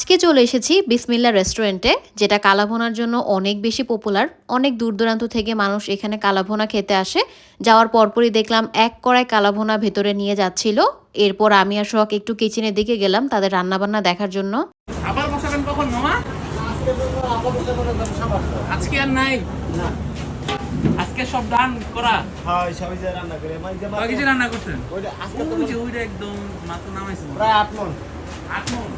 আজকে চলে এসেছি বিসমিল্লা রেস্টুরেন্টে, যেটা কালাভুনার জন্য অনেক বেশি পপুলার। অনেক দূর দূরান্ত থেকে মানুষ এখানে কালাভুনা খেতে আসে। যাওয়ার পরপরই দেখলাম এক কড়াই কালাভুনা ভেতরে নিয়ে যাচ্ছিল। এরপর আমি আর সোহাগ একটু কিচেনের দিকে গেলাম তাদের রান্নাবান্না দেখার জন্য। আবার বসাবেন কখন মামা? আজকে আর নাই না, আজকে সব রান করা। হ্যাঁ সবই যে রান্না করে বাকি যে রান্না করছেন ওইটা আজকে তো ওইটা একদম মাত্র নামাইছে প্রায় 8 মণ। 8 মণ।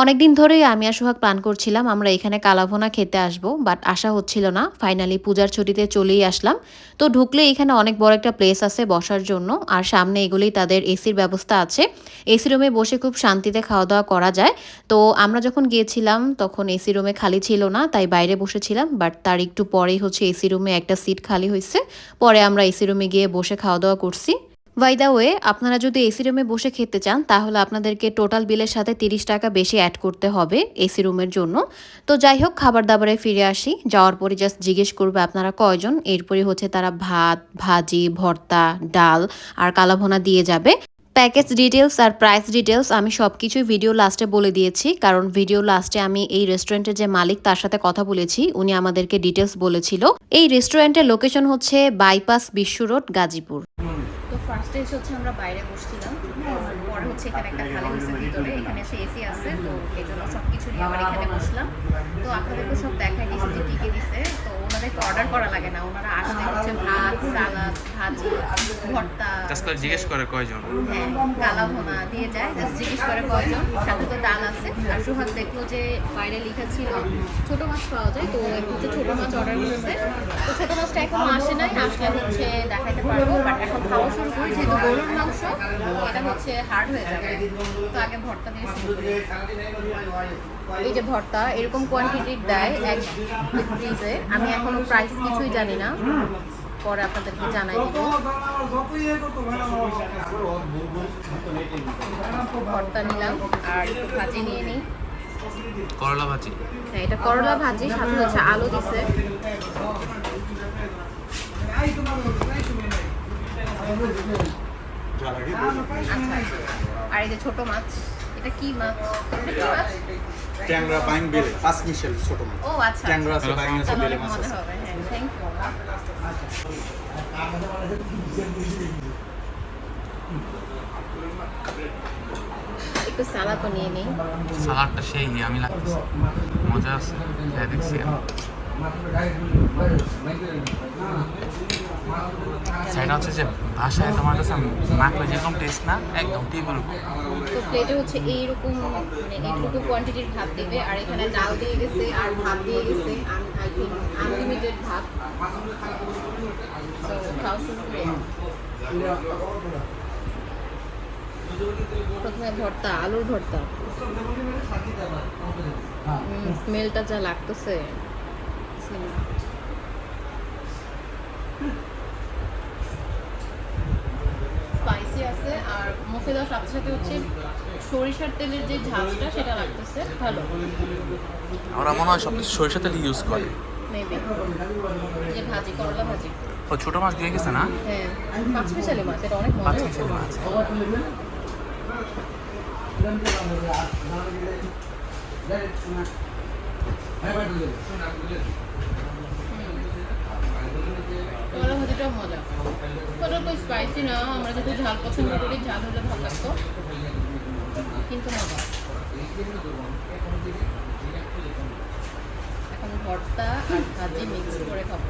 অনেকদিন ধরেই আমি আর সোহাগ প্ল্যান করছিলাম আমরা এখানে কালাভুনা খেতে আসবো, বাট আসা হচ্ছিল না। ফাইনালি পূজার ছুটিতে চলেই আসলাম। তো ঢুকলে এখানে অনেক বড় একটা প্লেস আছে বসার জন্য, আর সামনে এগুলোই তাদের এসির ব্যবস্থা আছে। এসি রুমে বসে খুব শান্তিতে খাওয়া দাওয়া করা যায়। তো আমরা যখন গিয়েছিলাম তখন এসি রুমে খালি ছিল না, তাই বাইরে বসেছিলাম। বাট তার একটু পরেই হচ্ছে এসি রুমে একটা সিট খালি হয়েছে। পরে আমরা এসি রুমে গিয়ে বসে খাওয়া দাওয়া করছি। বাই দ্য ওয়ে, আপনারা যদি এসি রুমে বসে খেতে চান তাহলে আপনাদেরকে টোটাল বিলের সাথে 30 টাকা বেশি অ্যাড করতে হবে এসি রুমের জন্য। তো যাই হোক, খাবার দাবারে ফিরে আসি। যাওয়ার পরে জাস্ট জিজ্ঞেস করবে আপনারা কয়জন, এরপরই হচ্ছে তারা ভাত, ভাজি, ভর্তা, ডাল আর কালাভুনা দিয়ে যাবে। প্যাকেজ ডিটেলস আর প্রাইস ডিটেলস আমি সব কিছুই ভিডিও লাস্টে বলে দিয়েছি, কারণ ভিডিও লাস্টে আমি এই রেস্টুরেন্টের যে মালিক তার সাথে কথা বলেছি, উনি আমাদেরকে ডিটেলস বলেছিল। এই রেস্টুরেন্টের লোকেশন হচ্ছে বাইপাস বিশ্ব রোড, গাজীপুর। তো ফার্স্টে হচ্ছে আমরা বাইরে বসছিলাম, পরে হচ্ছে এখানে একটা খালি হয়েছে ভিতরে, এখানে এসে এসি আছে, তো এই জন্য সব কিছু নিয়ে আবার এখানে বসলাম। তো আপনাদেরকে সব দেখাই দিয়েছি যে কী কী দিছে। তো ওনাদেরকে অর্ডার করা লাগে না, ওনারা আসলে হচ্ছে ভাত, সালাদ, ভাজি, ভর্তা, জাস্ট জিজ্ঞেস করে কয়জন। হ্যাঁ, কালাভুনা দিয়ে যায়, জাস্ট জিজ্ঞেস করে কয়জন। সাথে তো ডাল আছে। আর সোহাগ দেখলো যে বাইরে লেখা ছিল ছোট মাছ পাওয়া যায়, তো হচ্ছে ছোট মাছ অর্ডার করেছে। তো ছোট মাছটা এখনো আসে নাই, আসলে হচ্ছে দেখাইতে পারবো। বাট এখন খাওয়া শুরু করি, যেহেতু গরুর মাংস এটা হচ্ছে হার্ড হয়ে যাবে। তো আগে ভর্তা দিয়ে শুরু করি। এই যে ভর্তা এরকম কোয়ান্টিটির দেয় এক পিসে। আমি এখনো প্রাইস কিছুই জানি না, পরে আপনাদেরকে জানাই দিব। ভর্তা নিলাম আর একটু ভাজি নিয়ে নিই। করলা ভাজি। হ্যাঁ, এটা করলা ভাজি, সাথে হচ্ছে আলু দিছে। আচ্ছা, আর এই যে ছোট মাছ, এটা কি মাছ? এটা কি মাছ? ট্যাংরা বাইং বেলে পাঁচ মিশেল ছোট মাছ। ও আচ্ছা, ট্যাংরা আছে বাইং আছে বেলে মাছ মজা আছে। হবে। হ্যাঁ, থ্যাংক ইউ। একটু সালাদও নিয়ে নিই। সালাডটা সেই আমি লাগতেছে মজা আছে, খেয়ে দেখছি আমি। সেটা হচ্ছে যে ভাষায় তোমার কাছে মাখলে যেরকম টেস্ট না, একদম টেবিল। তো প্লেটে হচ্ছে এইরকম মানে এইটুকু কোয়ান্টিটির ভাত দেবে, আর এখানে ডাল দিয়ে গেছে আর ভাত দিয়ে গেছে, আই থিঙ্ক আনলিমিটেড ভাত। তো খাওয়া শুরু করি। প্রথমে ভর্তা, আলুর ভর্তা। স্মেলটা যা লাগতেছে, স্পাইসি আছে। আর মুখে দেওয়ার সাথে সাথে হচ্ছে সরিষার তেলের যে ঝাঁজটা সেটা লাগতেছে ভালো। ওরা মনে হয় সব কিছু সরিষা তেল ইউজ করে। মেবি যে ভাজি, করলা ভাজি। ও ছোট মাছ দিয়ে গেছে না? হ্যাঁ, পাঁচ মিশালি মাছ, এটা অনেক মজা। পাঁচ মিশালি মাছ। করলা ভাজিটাও মজা, ওটা তো স্পাইসি না। আমরা যেহেতু ঝাল পছন্দ করি, ঝাল হলে ভালো লাগতো, কিন্তু মজা। এখন ভর্তা আর ভাজি মিক্স করে খাবো।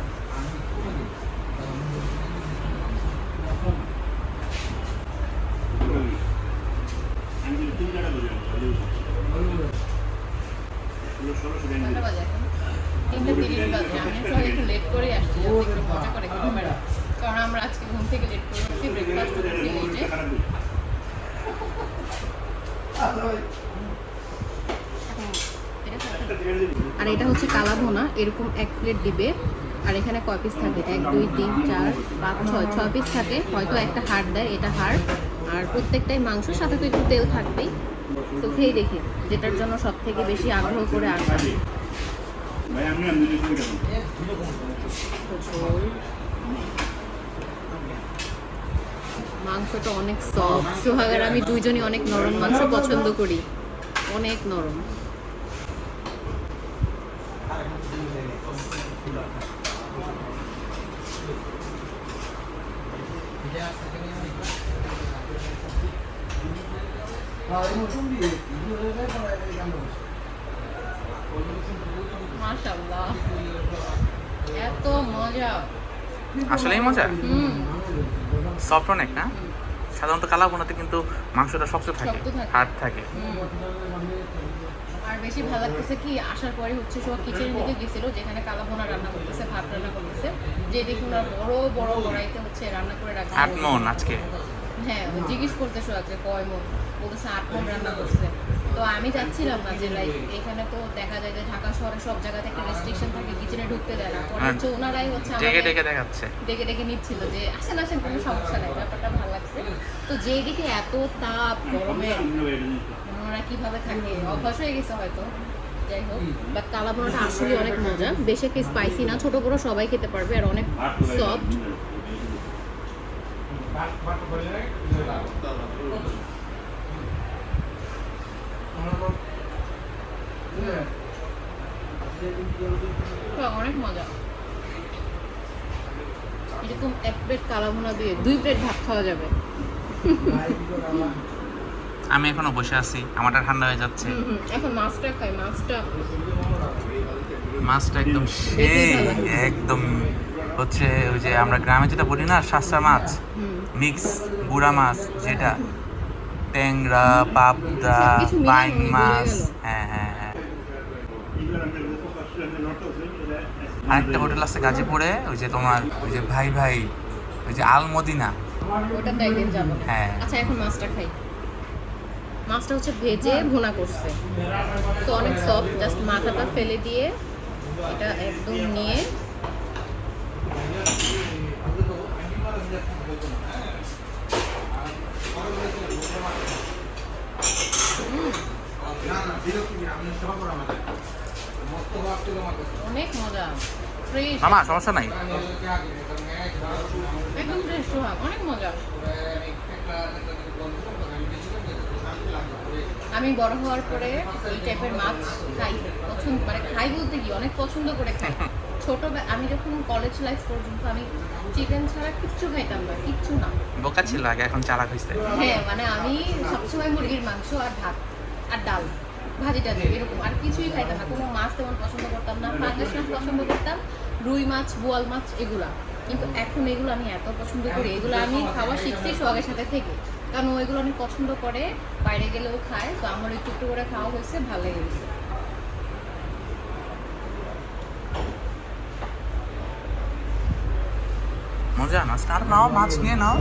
কয়টা বাজে এখন? 3:30 বাজে। আমি সবাই একটু লেট করেই আসছি, যাতে একটু মজা করে খেতে পারি। কারণ আমরা আজকে ঘুম থেকে লেট করে উঠছি, ব্রেকফাস্ট করছি লেটে। আর এটা হচ্ছে কালাভুনা, এরকম এক প্লেট দিবে। আর এখানে কয় পিস থাকে? 1 2 3 4 5 6 পিস থাকে। হয়তো একটা হাড় দেয়, এটা হাড়। আর প্রত্যেকটাই মাংস, সাথে তো একটু তেল থাকবেই। তো খেয়ে দেখি, যেটার জন্য সব থেকে বেশি আগ্রহ করে আসা। মাংসটা অনেক সফট। সোহাগ আর আমি দুইজনই অনেক নরম মাংস পছন্দ করি, অনেক নরম। মাশাআল্লাহ, এত মজা। আসলেই মজা, হুম, সফট অনেক না। সাধারণত কালা ভুনাতে কিন্তু মাংসটা শক্ত থাকে, শক্ত থাকে। হার্ড থাকে। আর বেশি ভালো লাগতেছে কি, আসার পরে হচ্ছে সব কিচেনের দিকে গেছিল, যেখানে কালা ভুনা রান্না করতেছে, ভাত রান্না করতেছে, যে দেখুন আর বড় বড় কড়াইতে হচ্ছে রান্না করে রাখছে। 8 মণ আজকে। হ্যাঁ, ও জিজ্ঞেস করতেছো আছে কয় মণ, বলতেছে 8 মণ রান্না করছে। তো আমি যাচ্ছিলাম না, যে লাইক এখানে তো দেখা যায় যে ঢাকা শহরে সব জায়গাতে একটা রেস্ট্রিকশন থাকে, কিচেনে ঢুকতে দেয় না। পরে হচ্ছে ওনারাই হচ্ছে ডেকে আমাদের ডেকে দেখাচ্ছে। ডেকে ডেকে নিচ্ছিল যে আসেন আসেন, কোনো সমস্যা নেই, ব্যাপারটা ভালো লাগছে। তো যেই দেখে এত তাপ গরমে ওনারা কিভাবে থাকে, অভ্যাস হয়ে গেছে হয়তো, যাই হোক। বাট কালা ভুনাটা আসলে অনেক মজা, বেশি একটা স্পাইসি না, ছোট বড় সবাই খেতে পারবে, আর অনেক সফট। অনেক মজা। এরকম এক প্লেট কালা ভুনা দিয়ে 2 প্লেট ভাত খাওয়া যাবে। আমি এখনো বসে আছি, আমারটা ঠান্ডা হয়ে যাচ্ছে। এখন মাছটা খাই, মাছটা একদম সেই, একদম হচ্ছে ওই যে আমরা গ্রামে যেটা বলি না, শাসা মাছ মিক্স, গুড়া মাছ যেটা, ট্যাংরা, পাবদা, সবকিছু মিলানো বাইন গলে মাছ। গেল। হ্যাঁ হ্যাঁ হ্যাঁ। আরেকটা হোটেল আছে গাজীপুরে, ওই যে তোমার ওই যে ভাই ভাই, ওই যে আলমদিনা। ওটাতে একদিন যাবো। হ্যাঁ। আচ্ছা, এখন মাছটা খাই। মাছটা হচ্ছে ভেজে ভুনা করছে, তো অনেক সফট। জাস্ট মাথাটা ফেলে দিয়ে এটা একদম নিয়ে অনেক মজা, ফ্রেশ, মামা সমস্যা নাই। একদম ফ্রেশ সোহাগ, অনেক মজা। আমি বড় হওয়ার পরে এই টাইপের মাছ খাই, পছন্দ, মানে খাই বলতে কি অনেক পছন্দ করে খাই। আমি যখন কলেজ লাইফ পর্যন্ত আমি চিকেন ছাড়া কিচ্ছু খাইতাম না, কিচ্ছু না। বোকা ছিল আগে, এখন চালাক হয়েছে। হ্যাঁ, মানে আমি সবসময় মুরগির মাংস আর ভাত আর ডাল, ভাজি টাজি, এরকম আর কিছুই খাইতাম না। কোনো মাছ তেমন পছন্দ করতাম না। পাঙ্গাস মাছ পছন্দ করতাম, রুই মাছ, বোয়াল মাছ, এগুলা। কিন্তু এখন এগুলো আমি এত পছন্দ করি, এগুলো আমি খাওয়া শিখছি সোহাগের সাথে থেকে, কারণ ও এগুলো অনেক পছন্দ করে, বাইরে গেলেও খায়। তো আমার একটু একটু করে খাওয়া হয়েছে, ভালো লেগে গেছে। মজা, মাছটা আর নাও, মাছ নিয়ে নাও।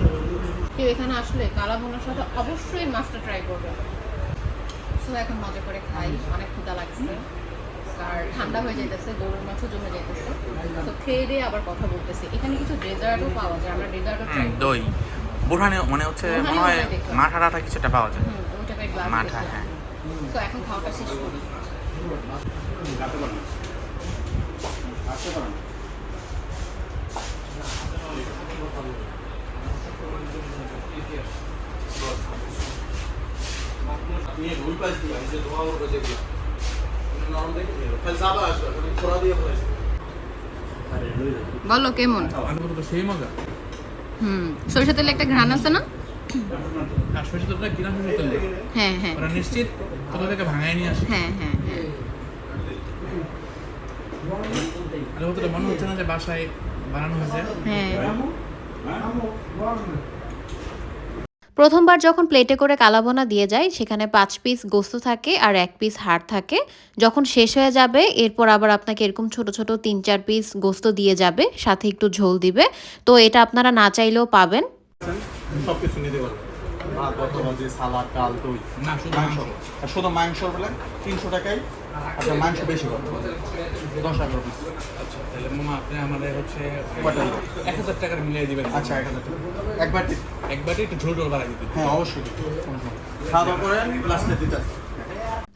কেউ এখানে আসলে কালা ভুনার সাথে অবশ্যই মাছটা ট্রাই করবে। সো এখন মজা করে খাই, অনেক ক্ষুধা লাগছে আর ঠান্ডা হয়ে যাইতেছে, গরুর মাছও জমে যাইতেছে। তো খেয়ে দিয়ে আবার কথা বলতেছি। এখানে কিছু ডেজার্টও পাওয়া যায়, আমরা ডেজার্টও ট্রাই করি। দই বুরহানে মনে হচ্ছে, মনে হয় মাঠা টাঠা কিছুটা পাওয়া যায়। ওই টাইপের গ্লাস মাঠা, হ্যাঁ। তো এখন খাওয়াটা শেষ করি। বলো কেমন? সেই মজা। সরিষা তেলে একটা ঘ্রাণ আছে না? আর সরষে তেলটা কিনা সরষে তেল, হ্যাঁ হ্যাঁ ওরা নিশ্চিত কোথা থেকে ভাঙায় নিয়ে আসে। হ্যাঁ হ্যাঁ হ্যাঁ। আর অতটা মনে হচ্ছে না যে বাসায় বানানো হয়েছে। হ্যাঁ। প্রথমবার যখন প্লেটে করে কালাভুনা দিয়ে যায়, সেখানে 5 পিস গোস্ত থাকে আর 1 পিস হাড় থাকে। যখন শেষ হয়ে যাবে, এরপর আবার আপনাকে এরকম ছোট ছোট 3-4 পিস গোস্ত দিয়ে যাবে, সাথে একটু ঝোল দিবে। তো এটা আপনারা না চাইলেও পাবেন। সবকিছু নিতে পারবেন, ভাত, ভাজি, সালাদ, ডাল, দই, না, শুধু মাংস। মাংস। আর শুধু মাংস বলে 300 টাকায় আপনার মাংস বেশি পাবেন, 10-11 পিস। আচ্ছা, তাহলে মামা আপনি আমাদের হচ্ছে কয়টা? 1000 টাকার মিলিয়ে দিবেন। আচ্ছা, 1000 টাকা একবার দিন। একবারে একটু ঝোল ঝোল বাড়াই দিবেন। হ্যাঁ, অবশ্যই খাওয়া দাওয়া করে লাস্টে দিতে আসবে।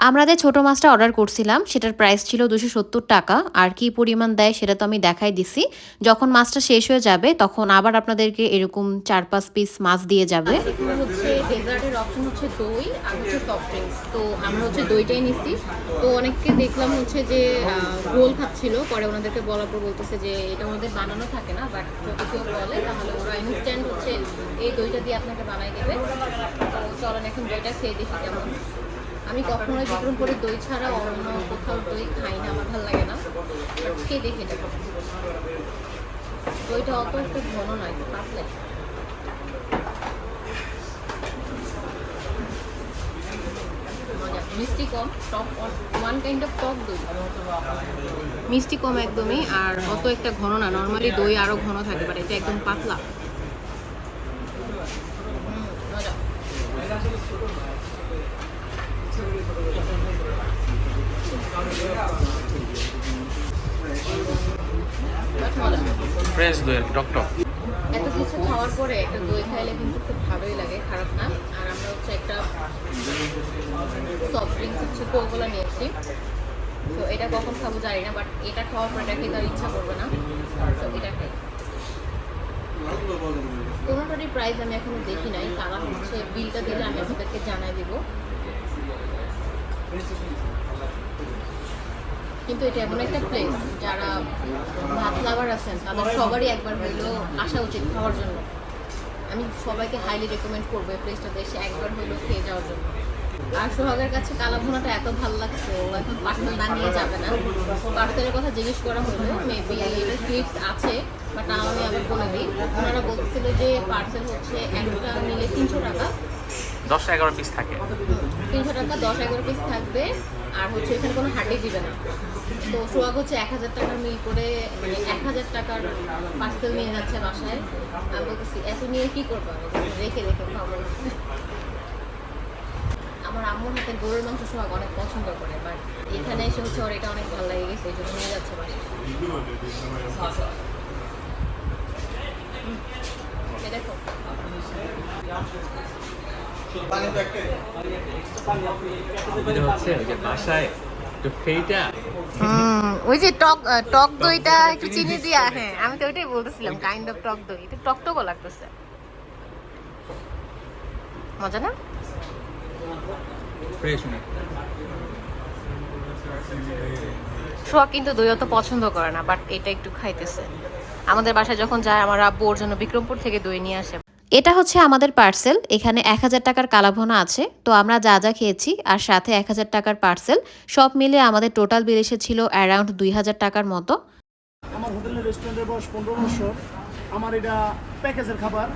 আমরা যে ছোট মাছটা অর্ডার করছিলাম সেটার প্রাইস ছিল 270 টাকা। আর কি পরিমাণ দেয় সেটা তো আমি দেখাই দিছি। যখন মাছটা শেষ হয়ে যাবে তখন আবার আপনাদেরকে এরকম 4-5 পিস মাছ দিয়ে যাবে। এখানে হচ্ছে ডেজার্টের অপশন হচ্ছে দই আর হচ্ছে সফট ড্রিঙ্কস। তো আমরা হচ্ছে দইটাই নিছি। তো অনেককে দেখলাম হচ্ছে যে রোল খাচ্ছিল, পরে ওনাদেরকে বলার পর বলতেছে যে এটা ওনাদের বানানো থাকে না, বাট যদি কেউ বলে তাহলে ওরা ইনস্ট্যান্ট হচ্ছে এই দইটা দিয়ে আপনাকে বানাই দেবে। তো চলেন এখন দইটা খেয়ে দেখি কেমন। আমি কখনোই বিক্রমপুরে দই ছাড়া অন্য কোথাও দই খাই না, আমার ভালো লাগে না, বাট খেয়ে দেখে যাবো। দইটা অত একটু ঘন নয়, একটু পাতলা। মিষ্টি কম, টক ওয়ান কাইন্ড অফ টক দই, মিষ্টি কম একদমই, আর অত একটা ঘন না। নর্মালি দই আরো ঘন থাকে, বাট এটা একদম পাতলা। মজা। ফ্রেশ দই আর কি, টক টক। এত কিছু খাওয়ার পরে একটা দই খাইলে কিন্তু খুব ভালোই লাগে, খারাপ না। আর আমরা হচ্ছে একটা সফট ড্রিঙ্কস হচ্ছে কোকোলা নিয়েছি। তো এটা কখন খাবো জানি না, বাট এটা খাওয়ার পর এটা খেতে আর ইচ্ছা করবে না। তো এটা খাই। কোনোটারই প্রাইস আমি এখনো দেখি নাই, তারা হচ্ছে বিলটা দিলে আমি আপনাদেরকে জানাই দিব। কিন্তু এটা এমন একটা প্লেস, যারা ভাত লাভার আছেন তাদের সবারই একবার হইলেও আসা উচিত খাওয়ার জন্য। আমি সবাইকে হাইলি রেকমেন্ড করবো এই প্লেসটাতে এসে একবার হইলেও খেয়ে যাওয়ার জন্য। আর সোহাগের কাছে কালাভুনাটা এত ভালো লাগছে, ও এখন পার্সেল না নিয়ে যাবে না। পার্সেলের কথা জিজ্ঞেস করা হলো, মেবি এর ক্লিপস আছে, বাট আমি আবার বলে দিই। ওনারা বলছিল যে পার্সেল হচ্ছে একটা নিলে 300 টাকা, 10-11 পিস থাকে। 300 টাকা 10-11 পিস থাকবে। আর হচ্ছে এখানে কোনো হাড্ডি দিবে না। তো সোহাগ হচ্ছে 1000 টাকার মিল করে, মানে 1000 টাকার পার্সেল নিয়ে যাচ্ছে বাসায়। আমি বলতেছি এত নিয়ে কি করবো, রেখে রেখে খাবো। আমার আম্মুর হাতের গরুর মাংস সোহাগ অনেক পছন্দ করে, বাট এখানে এসে হচ্ছে ওর এটা অনেক ভালো লেগে গেছে, এই জন্য নিয়ে যাচ্ছে বাসায়। দেখো এটা হচ্ছে ওই যে বাসায় একটু ফেইটা ওই যে টক দইটা একটু চিনি দিয়া, হ্যাঁ আমি তো ওইটাই বলতেছিলাম, কাইন্ড অফ টক দই, একটু টকটকও লাগতেছে। মজা না? ফ্রেশ অনেক। সোহাগ কিন্তু দই অত পছন্দ করে না, বাট এটা একটু খাইতেছে। আমাদের বাসায় যখন যায় আমার আব্বু ওর জন্য বিক্রমপুর থেকে দই নিয়ে আসে। এটা হচ্ছে আমাদের পার্সেল। এখানে 1000 টাকার কালাভুনা আছে। তো আমরা যা যা খেয়েছি আর সাথে 1000 টাকার পার্সেল সব মিলে আমাদের টোটাল বিল এসেছিল অ্যারাউন্ড 2000 টাকার মতো। আমার হোটেলের রেস্টুরেন্টের বয়স 15 বছর। আমার এটা প্যাকেজের খাবার।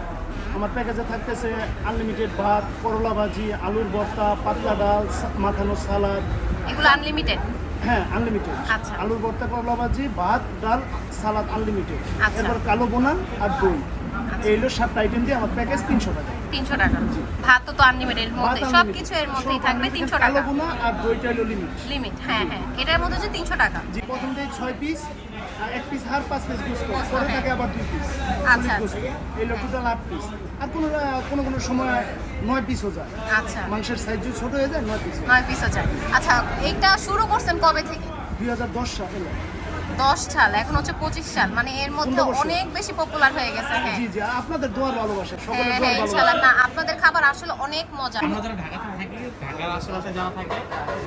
আমার প্যাকেজে থাকতেছে আনলিমিটেড ভাত, করলা ভাজি, আলুর ভর্তা, পাতলা ডাল, মাখানো সালাদ। এগুলো আনলিমিটেড? হ্যাঁ, আনলিমিটেড। আচ্ছা। আলুর ভর্তা, করলা ভাজি, ভাত, ডাল, সালাদ আনলিমিটেড। আচ্ছা। এরপর কালো বোনা আর দই। এই হলো 7টা আইটেম দিয়ে আমার প্যাকেজ 300 টাকা। 300 টাকা। ভাত তো আনলিমিটেড এর মধ্যে, ভাত সবকিছু এর মধ্যেই থাকবে 300 টাকা। কালো বোনা আর দইটা হলো লিমিট। লিমিট, হ্যাঁ হ্যাঁ, এটার মধ্যে হচ্ছে 300 টাকা। জি, প্রথম দিয়ে 6 পিস, 1 পিস হার, 5 পিস গোস্ত, পরে থাকে আবার 2 পিস। আচ্ছা। এই হলো টোটাল 8 পিস। আর কোনো সময় 9 পিসও যায়। আচ্ছা, মাংসের সাইজ যদি ছোট হয়ে যায় 9 পিস। 9 পিস আছে। আচ্ছা, এইটা শুরু করছেন কবে থেকে? 2010 সালে। 10 সাল, এখন হচ্ছে 25 সাল, মানে এর মধ্যে 15 বছর। অনেক বেশি পপুলার হয়ে গেছে। হ্যাঁ জি জি, আপনাদের দোয়ার ভালোবাসা, সকলের হ্যাঁ দোয়ার হ্যাঁ, ইনশাআল্লাহ। ভালোবাসা। না, আপনাদের খাবার আসলে অনেক মজা। আমরা যারা ঢাকাতে থাকি, ঢাকার আশেপাশে যারা থাকে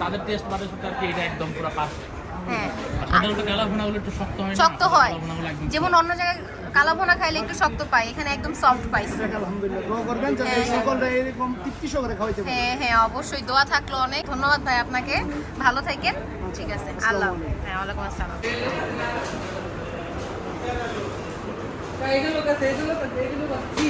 তাদের টেস্ট বাদের সাথে আর কি এটা একদম পুরো পারফেক্ট। হ্যাঁ, আর সাধারণত কালাভুনাগুলো একটু শক্ত হয় না, শক্ত হয়। কালাভুনাগুলো একদম যেমন অন্য জায়গায় কালাভুনা খাইলে একটু শক্ত পাই, এখানে একদম সফট পাইছি। যাক, আলহামদুলিল্লাহ, দোয়া করবেন যাতে হ্যাঁ, হ্যাঁ। সকলরা এরকম তৃপ্তি সহকারে খাওয়াইতে পারে। হ্যাঁ হ্যাঁ, অবশ্যই দোয়া থাকলো অনেক। ধন্যবাদ ভাই আপনাকে, ভালো থাকেন। ঠিক আছে, আল্লাহ। হ্যাঁ, ওয়ালাইকুম আসসালাম। এগুলো কাছে কি